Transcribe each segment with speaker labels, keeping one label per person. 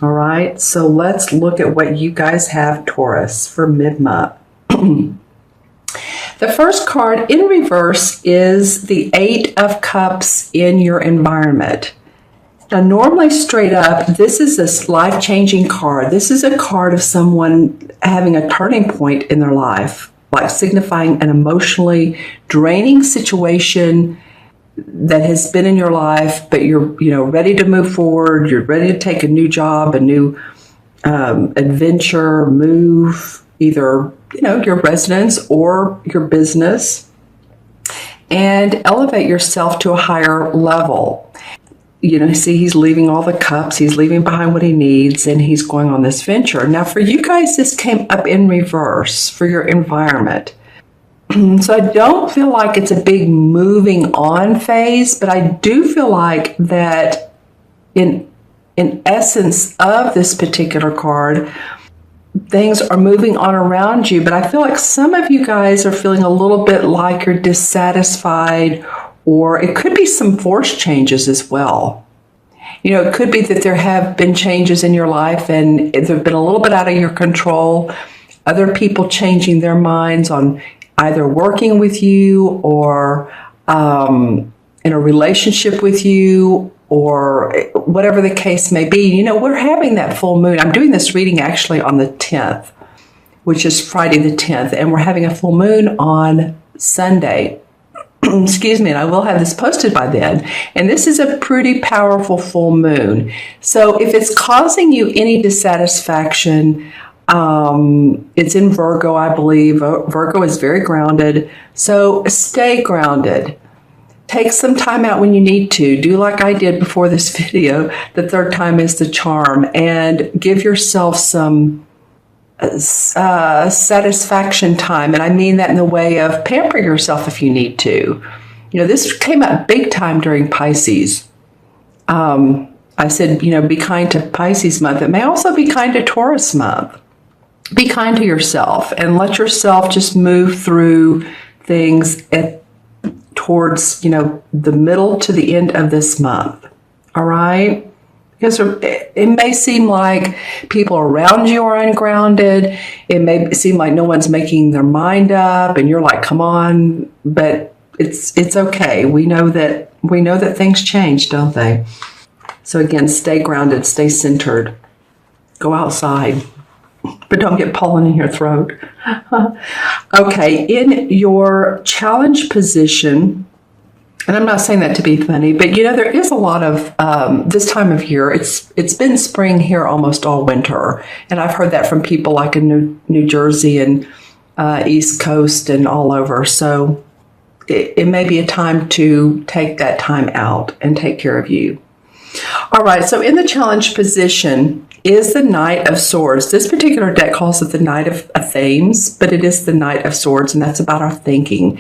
Speaker 1: All right, so let's look at what you guys have, Taurus, for mid-month. The first card in reverse is the Eight of Cups in your environment. Now, normally straight up, this is a life-changing card. This is a card of someone having a turning point in their life, like signifying an emotionally draining situation that has been in your life, but you're ready to move forward. You're ready to take a new job, a new adventure, move, either your residence or your business, and elevate yourself to a higher level. See, he's leaving all the cups, he's leaving behind what he needs, and he's going on this venture. Now, for you guys, this came up in reverse for your environment. So I don't feel like it's a big moving on phase, but I do feel like that in essence of this particular card, things are moving on around you, but I feel like some of you guys are feeling a little bit like you're dissatisfied, or it could be some forced changes as well. It could be that there have been changes in your life and they've been a little bit out of your control. Other people changing their minds on either working with you or in a relationship with you, or whatever the case may be. We're having that full moon. I'm doing this reading actually on the 10th, which is Friday the 10th, and we're having a full moon on Sunday. Excuse me, and I will have this posted by then. And this is a pretty powerful full moon. So if it's causing you any dissatisfaction, it's in Virgo, I believe. Virgo is very grounded. So stay grounded. Take some time out when you need to. Do like I did before this video. The third time is the charm. And give yourself some satisfaction time. And I mean that in the way of pamper yourself if you need to. This came up big time during Pisces. I said, be kind to Pisces month. It may also be kind to Taurus month. Be kind to yourself and let yourself just move through things towards, the middle to the end of this month. All right? Because it may seem like people around you are ungrounded. It may seem like no one's making their mind up and you're like, come on, but it's okay. We know that things change, don't they? So again, stay grounded, stay centered. Go outside. But don't get pollen in your throat. Okay, in your challenge position, and I'm not saying that to be funny, but there is a lot of this time of year. It's been spring here almost all winter, and I've heard that from people like in New Jersey and East Coast and all over. So it may be a time to take that time out and take care of you. All right, so in the challenge position is the Knight of Swords. This particular deck calls it the Knight of Themes, but it is the Knight of Swords, and that's about our thinking.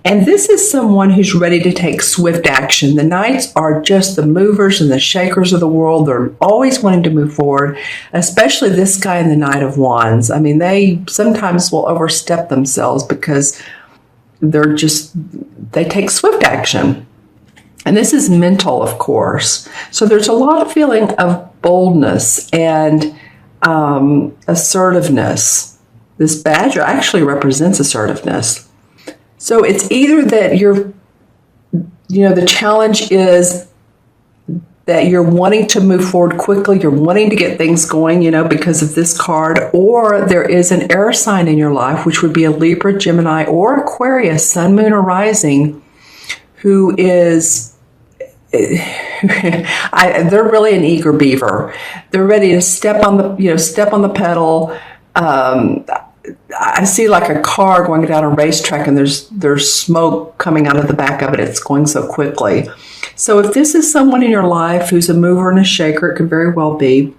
Speaker 1: And this is someone who's ready to take swift action. The Knights are just the movers and the shakers of the world. They're always wanting to move forward, especially this guy in the Knight of Wands. I mean, they sometimes will overstep themselves because they take swift action. And this is mental, of course. So there's a lot of feeling of boldness and assertiveness. This badger actually represents assertiveness. So it's either that the challenge is that you're wanting to move forward quickly, you're wanting to get things going, because of this card, or there is an air sign in your life, which would be a Libra, Gemini, or Aquarius, Sun, Moon, or Rising, who is they're really an eager beaver. They're ready to step on the pedal. I see like a car going down a racetrack, and there's smoke coming out of the back of it. It's going so quickly. So if this is someone in your life who's a mover and a shaker, it could very well be,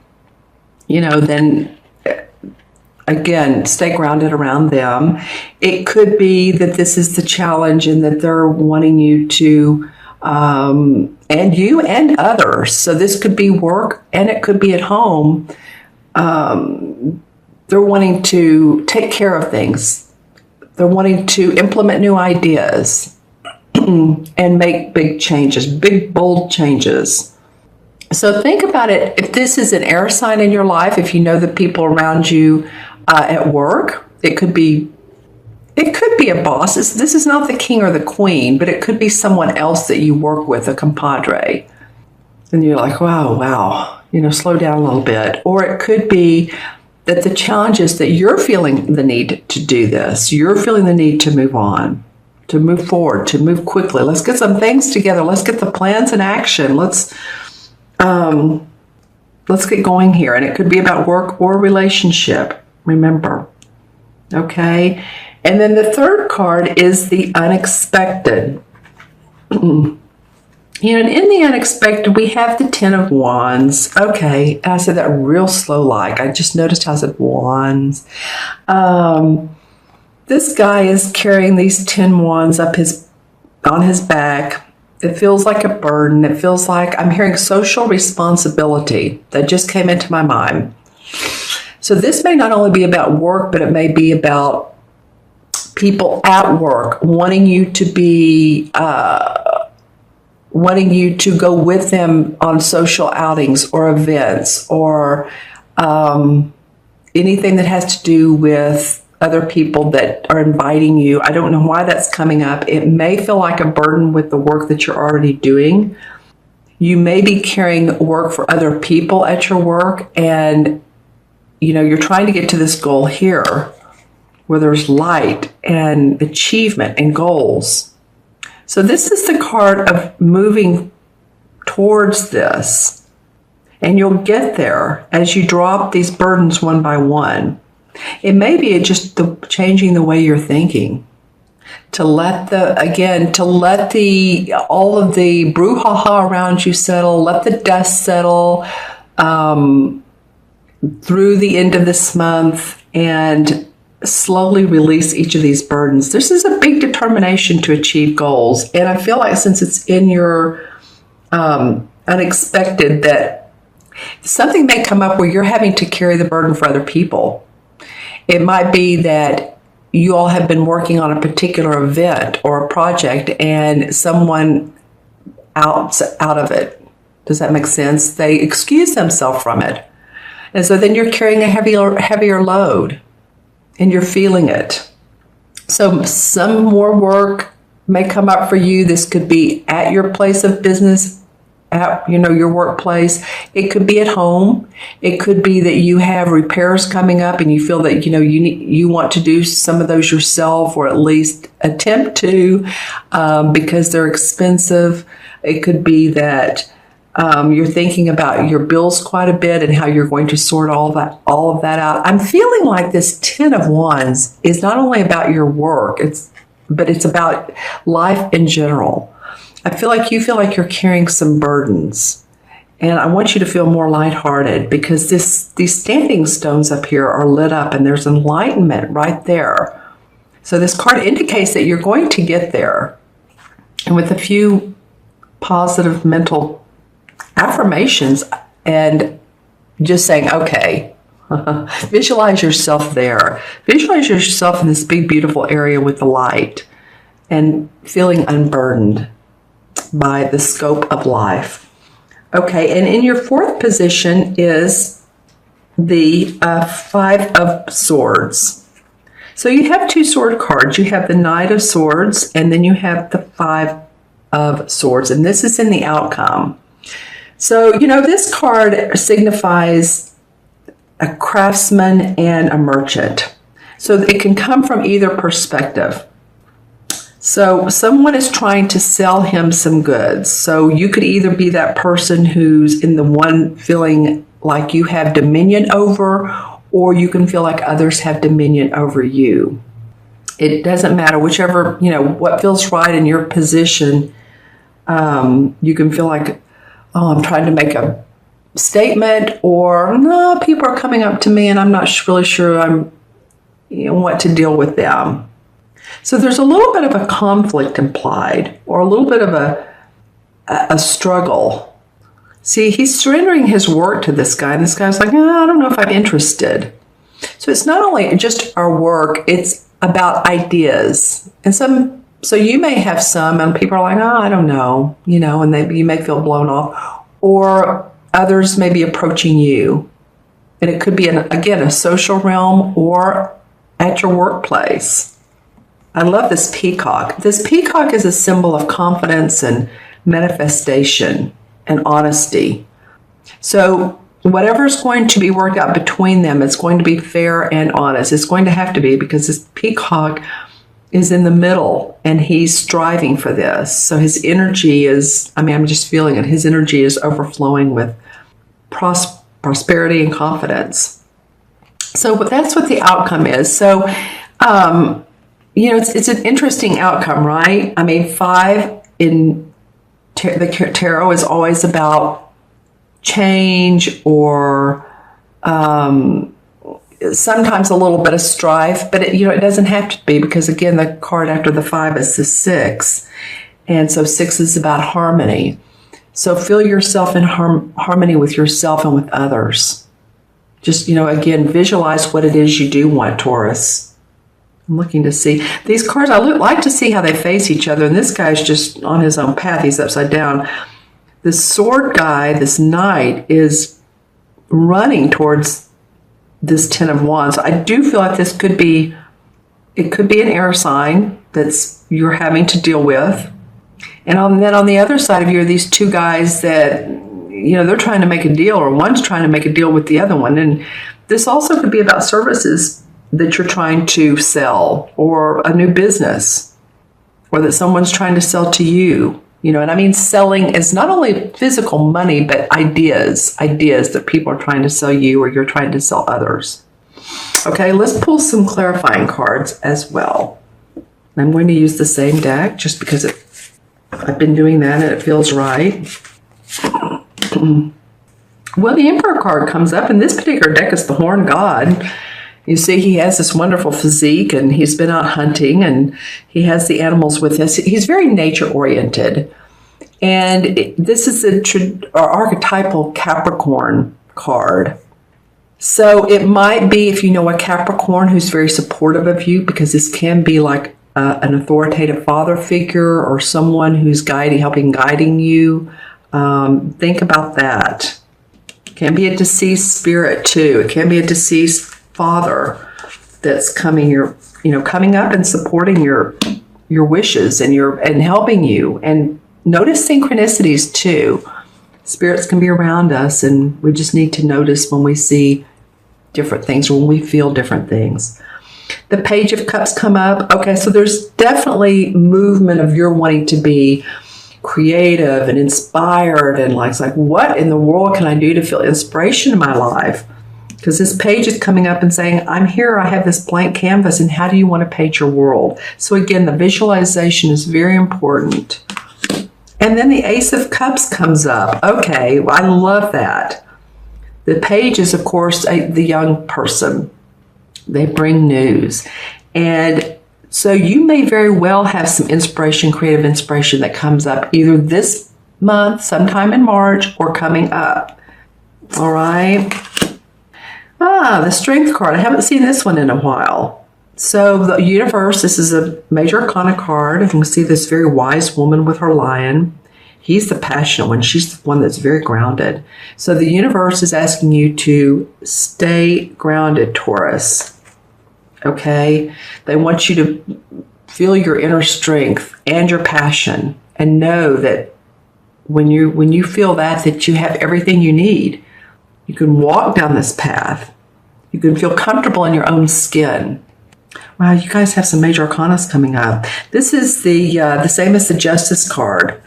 Speaker 1: then again, stay grounded around them. It could be that this is the challenge and that they're wanting you to and you and others. So this could be work and it could be at home. They're wanting to take care of things. They're wanting to implement new ideas and make big changes, big, bold changes. So think about it. If this is an air sign in your life, if you know the people around you at work, it could be a boss. This is not the king or the queen, but it could be someone else that you work with, a compadre. And you're like, wow, slow down a little bit. Or it could be that the challenge is that you're feeling the need to do this. You're feeling the need to move on, to move forward, to move quickly. Let's get some things together. Let's get the plans in action. Let's get going here. And it could be about work or relationship. Remember. Okay. And then the third card is the unexpected. And in the unexpected, we have the 10 of Wands. Okay, I said that real slow like. I just noticed how I said Wands. This guy is carrying these 10 Wands on his back. It feels like a burden. It feels like I'm hearing social responsibility. That just came into my mind. So this may not only be about work, but it may be about people at work wanting you to go with them on social outings or events or anything that has to do with other people that are inviting you. I don't know why that's coming up. It may feel like a burden with the work that you're already doing. You may be carrying work for other people at your work, and you're trying to get to this goal here where there's light and achievement and goals. So this is the card of moving towards this. And you'll get there as you drop these burdens one by one. It may be just changing the way you're thinking. To let all of the brouhaha around you settle, let the dust settle through the end of this month, and slowly release each of these burdens. This is a big determination to achieve goals. And I feel like since it's in your unexpected, that something may come up where you're having to carry the burden for other people. It might be that you all have been working on a particular event or a project and someone out of it. Does that make sense? They excuse themselves from it. And so then you're carrying a heavier load. And you're feeling it. So some more work may come up for you. This could be at your place of business, at your workplace. It could be at home. It could be that you have repairs coming up and you feel that you want to do some of those yourself, or at least attempt to, because they're expensive. It could be that you're thinking about your bills quite a bit and how you're going to sort all of that out. I'm feeling like this 10 of Wands is not only about your work, but it's about life in general. I feel like you feel like you're carrying some burdens, and I want you to feel more lighthearted, because these standing stones up here are lit up and there's enlightenment right there. So this card indicates that you're going to get there, and with a few positive mental affirmations and just saying, okay, visualize yourself there. Visualize yourself in this big, beautiful area with the light and feeling unburdened by the scope of life. Okay, and in your fourth position is the 5 of Swords. So you have 2 sword cards. You have the Knight of Swords, and then you have the 5 of Swords, and this is in the outcome. So, this card signifies a craftsman and a merchant. So it can come from either perspective. So someone is trying to sell him some goods. So you could either be that person who's in the one feeling like you have dominion over, or you can feel like others have dominion over you. It doesn't matter, whichever, what feels right in your position. You can feel like, oh, I'm trying to make a statement, or no, people are coming up to me and I'm not really sure I'm what to deal with them. So there's a little bit of a conflict implied, or a little bit of a struggle. See, he's surrendering his work to this guy, and this guy's like, I don't know if I'm interested. So it's not only just our work, it's about ideas. And so you may have some, and people are like, I don't know, and you may feel blown off. Or others may be approaching you. And it could be, again, a social realm or at your workplace. I love this peacock. This peacock is a symbol of confidence and manifestation and honesty. So whatever's going to be worked out between them, it's going to be fair and honest. It's going to have to be, because this peacock is in the middle and he's striving for this. So his energy is, I'm just feeling it. His energy is overflowing with prosperity and confidence. So but that's what the outcome is. So, it's an interesting outcome, right? 5 in the tarot is always about change or sometimes a little bit of strife, but it doesn't have to be, because again, the card after the 5 is the 6. And so 6 is about harmony. So feel yourself in harmony with yourself and with others. Just, again, visualize what it is you do want, Taurus. I'm looking to see these cards. I like to see how they face each other. And this guy's just on his own path. He's upside down. The sword guy, this knight, is running towards this 10 of Wands. I do feel like this could be an air sign that's you're having to deal with. And then on the other side of you are these two guys that, they're trying to make a deal, or one's trying to make a deal with the other one. And this also could be about services that you're trying to sell, or a new business, or that someone's trying to sell to you. And selling is not only physical money, but ideas that people are trying to sell you, or you're trying to sell others. Okay, let's pull some clarifying cards as well. I'm going to use the same deck just because I've been doing that and it feels right. Well, the Emperor card comes up, and this particular deck is the Horn God. You see, he has this wonderful physique, and he's been out hunting, and he has the animals with us. He's very nature-oriented. And this is an archetypal Capricorn card. So it might be, if you know a Capricorn who's very supportive of you, because this can be like an authoritative father figure or someone who's guiding you. Think about that. It can be a deceased spirit too. It can be a deceased father that's coming up and supporting your wishes and helping you. And notice synchronicities too. Spirits can be around us, and we just need to notice when we see different things or when we feel different things. The Page of Cups come up. Okay, so there's definitely movement of you're wanting to be creative and inspired, and it's like, what in the world can I do to feel inspiration in my life? Because this page is coming up and saying, I'm here, I have this blank canvas, and how do you want to paint your world? So again, the visualization is very important. And then the Ace of Cups comes up. Okay, well, I love that. The page is, of course, the young person. They bring news. And so you may very well have some inspiration, creative inspiration that comes up either this month, sometime in March, or coming up. All right. The Strength card. I haven't seen this one in a while. So the universe, this is a major arcana card. You can see this very wise woman with her lion. He's the passionate one. She's the one that's very grounded. So the universe is asking you to stay grounded, Taurus. Okay? They want you to feel your inner strength and your passion, and know that when you feel that you have everything you need. You can walk down this path. You can feel comfortable in your own skin. Wow, you guys have some major arcanas coming up. This is the same as the Justice card.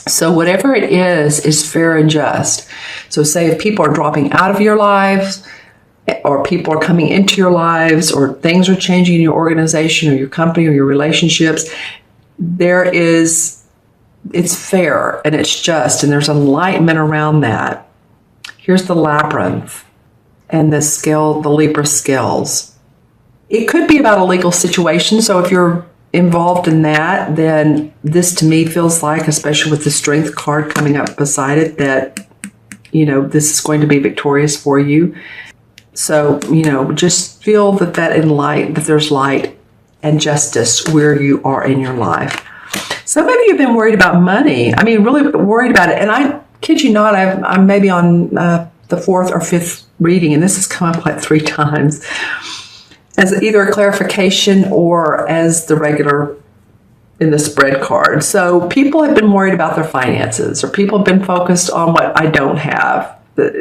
Speaker 1: So whatever it is fair and just. So say if people are dropping out of your lives, or people are coming into your lives, or things are changing in your organization or your company or your relationships, it's fair and it's just, and there's enlightenment around that. Here's the Labyrinth and the Libra scales. It could be about a legal situation. So if you're involved in that, then this to me feels like, especially with the Strength card coming up beside it, that, this is going to be victorious for you. So, just feel that there's light and justice where you are in your life. Some of you have been worried about money. Really worried about it. And kid you not, I'm maybe on the fourth or fifth reading, and this has come up like 3 times as either a clarification or as the regular in the spread card. So people have been worried about their finances, or people have been focused on what I don't have.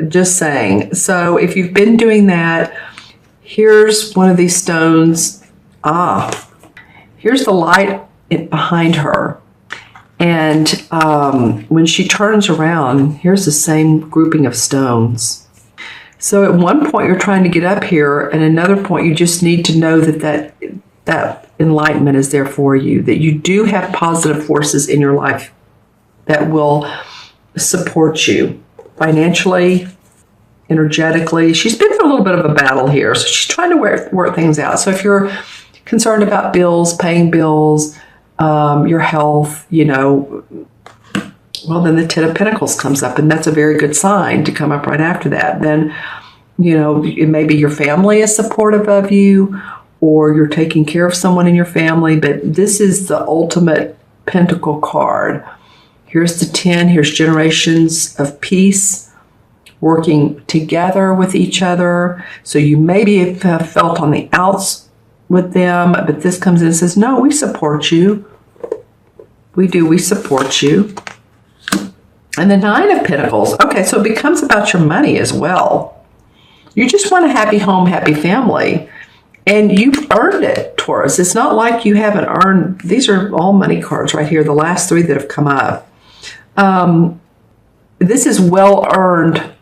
Speaker 1: Just saying. So if you've been doing that, here's one of these stones. Here's the light behind her. And when she turns around, here's the same grouping of stones. So at one point you're trying to get up here, and another point you just need to know that enlightenment is there for you, that you do have positive forces in your life that will support you financially, energetically. She's been through a little bit of a battle here, so she's trying to work things out. So if you're concerned about bills, paying bills, your health, well, then the Ten of Pentacles comes up, and that's a very good sign to come up right after that. Then, maybe your family is supportive of you, or you're taking care of someone in your family, but this is the ultimate Pentacle card. Here's the 10. Here's generations of peace, working together with each other. So you maybe have felt on the outs with them, but this comes in and says, no, we support you. We support you. And the 9 of Pentacles. Okay, so it becomes about your money as well. You just want a happy home, happy family. And you've earned it, Taurus. It's not like you haven't earned. These are all money cards right here, the last 3 that have come up. This is well-earned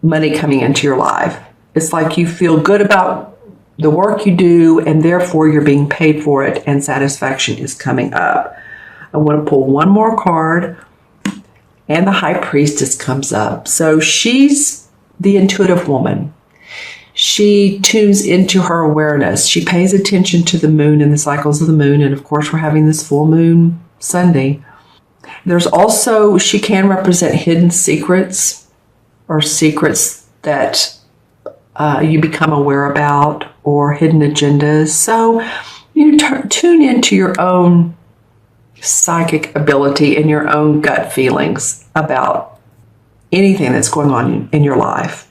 Speaker 1: money coming into your life. It's like you feel good about the work you do, and therefore you're being paid for it, and satisfaction is coming up. I want to pull one more card, and the High Priestess comes up. So she's the intuitive woman. She tunes into her awareness. She pays attention to the moon and the cycles of the moon. And of course, we're having this full moon Sunday. There's also, she can represent hidden secrets, or secrets that you become aware about, or hidden agendas. So you tune into your own psychic ability and your own gut feelings about anything that's going on in your life.